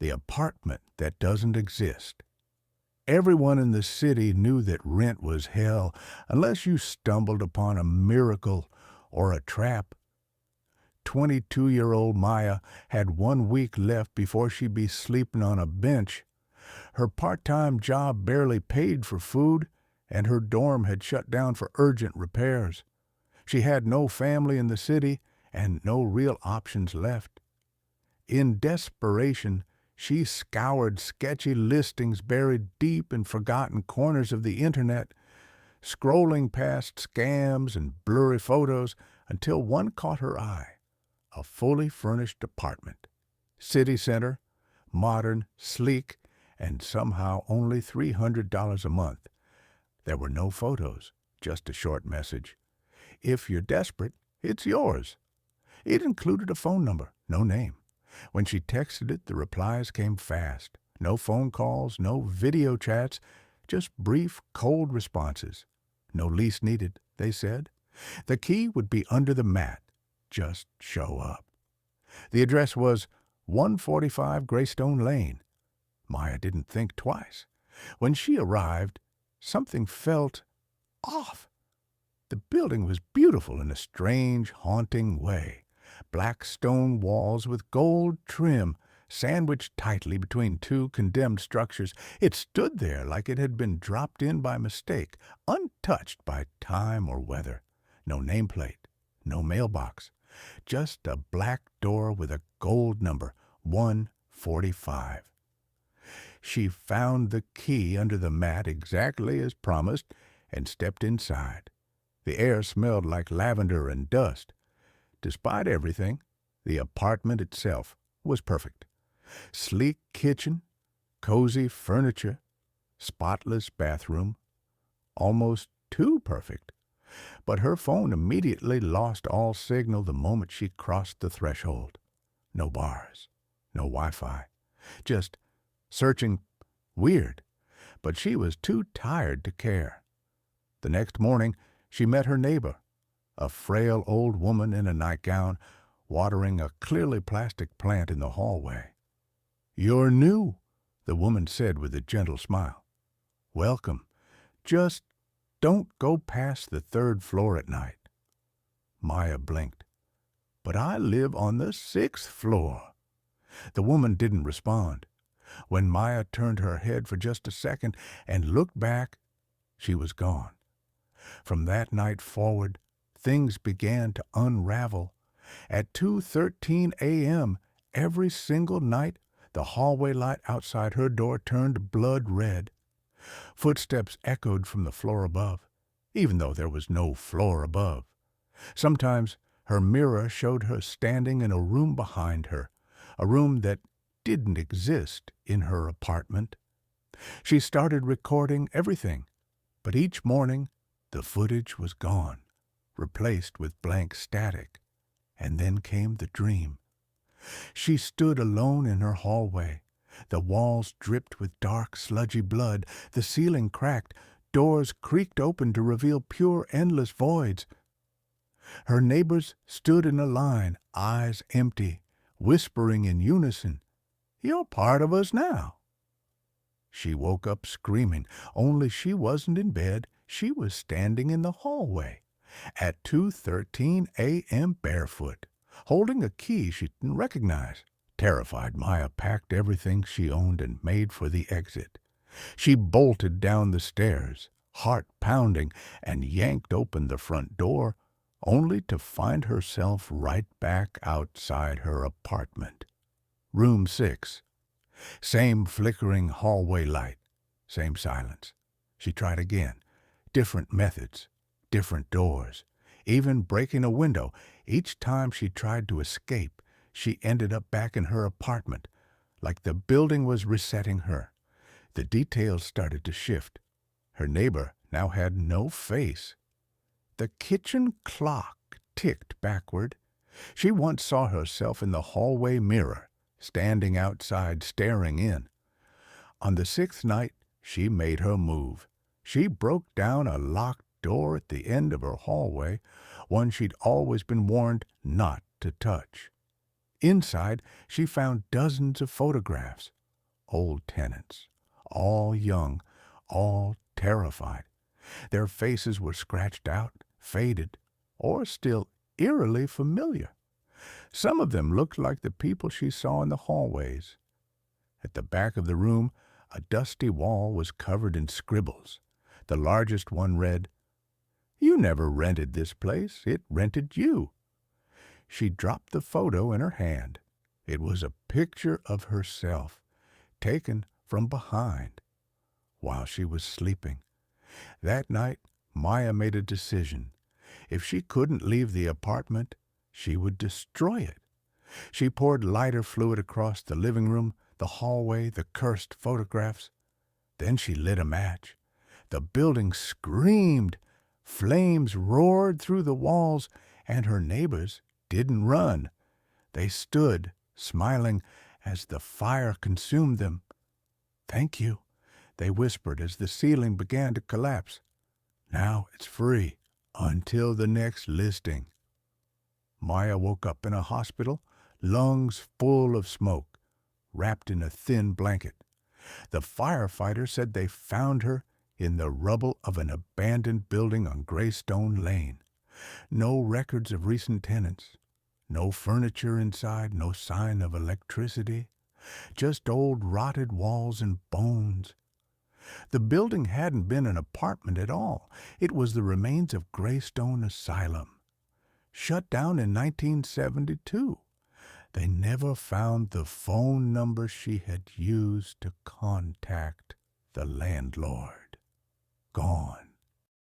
the apartment that doesn't exist. Everyone in the city knew that rent was hell unless you stumbled upon a miracle or a trap. 22-year-old Maya had 1 week left before she'd be sleeping on a bench. Her part-time job barely paid for food, and her dorm had shut down for urgent repairs. She had no family in the city and no real options left. In desperation, she scoured sketchy listings buried deep in forgotten corners of the internet, scrolling past scams and blurry photos until one caught her eye. A fully furnished apartment. City center, modern, sleek, and somehow only $300 a month. There were no photos, just a short message. If you're desperate, it's yours. It included a phone number, no name. When she texted it, the replies came fast. No phone calls, no video chats, just brief, cold responses. No lease needed, they said. The key would be under the mat. Just show up. The address was 145 Greystone Lane. Maya didn't think twice. When she arrived, something felt off. The building was beautiful in a strange, haunting way. Black stone walls with gold trim, sandwiched tightly between two condemned structures. It stood there like it had been dropped in by mistake, untouched by time or weather. No nameplate, no mailbox, just a black door with a gold number, 145. She found the key under the mat exactly as promised and stepped inside. The air smelled like lavender and dust. Despite everything, the apartment itself was perfect. Sleek kitchen, cozy furniture, spotless bathroom, almost too perfect. But her phone immediately lost all signal the moment she crossed the threshold. No bars, no Wi-Fi, just searching. Weird, but she was too tired to care. The next morning, she met her neighbor, a frail old woman in a nightgown, watering a clearly plastic plant in the hallway. "You're new," the woman said with a gentle smile. "Welcome. Just don't go past the 3rd floor at night." Maya blinked. "But I live on the 6th floor." The woman didn't respond. When Maya turned her head for just a second and looked back, she was gone. From that night forward, things began to unravel. At 2:13 a.m. every single night, the hallway light outside her door turned blood red. Footsteps echoed from the floor above, even though there was no floor above. Sometimes her mirror showed her standing in a room behind her, a room that didn't exist in her apartment. She started recording everything, but each morning the footage was gone, replaced with blank static. And then came the dream. She stood alone in her hallway. The walls dripped with dark, sludgy blood. The ceiling cracked. Doors creaked open to reveal pure, endless voids. Her neighbors stood in a line, eyes empty, whispering in unison, "You're part of us now." She woke up screaming, only she wasn't in bed. She was standing in the hallway at 2:13 a.m. barefoot, holding a key she didn't recognize. Terrified, Maya packed everything she owned and made for the exit. She bolted down the stairs, heart pounding, and yanked open the front door, only to find herself right back outside her apartment. Room 6. Same flickering hallway light, same silence. She tried again. Different methods, different doors, even breaking a window. Each time she tried to escape, she ended up back in her apartment, like the building was resetting her. The details started to shift. Her neighbor now had no face. The kitchen clock ticked backward. She once saw herself in the hallway mirror, standing outside staring in. On the 6th night, she made her move. She broke down a locked door at the end of her hallway, one she'd always been warned not to touch. Inside, she found dozens of photographs. Old tenants, all young, all terrified. Their faces were scratched out, faded, or still eerily familiar. Some of them looked like the people she saw in the hallways. At the back of the room, a dusty wall was covered in scribbles. The largest one read, "You never rented this place. It rented you." She dropped the photo in her hand. It was a picture of herself, taken from behind, while she was sleeping. That night, Maya made a decision. If she couldn't leave the apartment, she would destroy it. She poured lighter fluid across the living room, the hallway, the cursed photographs. Then she lit a match. The building screamed. Flames roared through the walls, and her neighbors didn't run. They stood, smiling, as the fire consumed them. "Thank you," they whispered as the ceiling began to collapse. "Now it's free until the next listing." Maya woke up in a hospital, lungs full of smoke, wrapped in a thin blanket. The firefighters said they found her in the rubble of an abandoned building on Greystone Lane. No records of recent tenants. No furniture inside, no sign of electricity. Just old rotted walls and bones. The building hadn't been an apartment at all. It was the remains of Greystone Asylum. Shut down in 1972. They never found the phone number she had used to contact the landlord. Gone.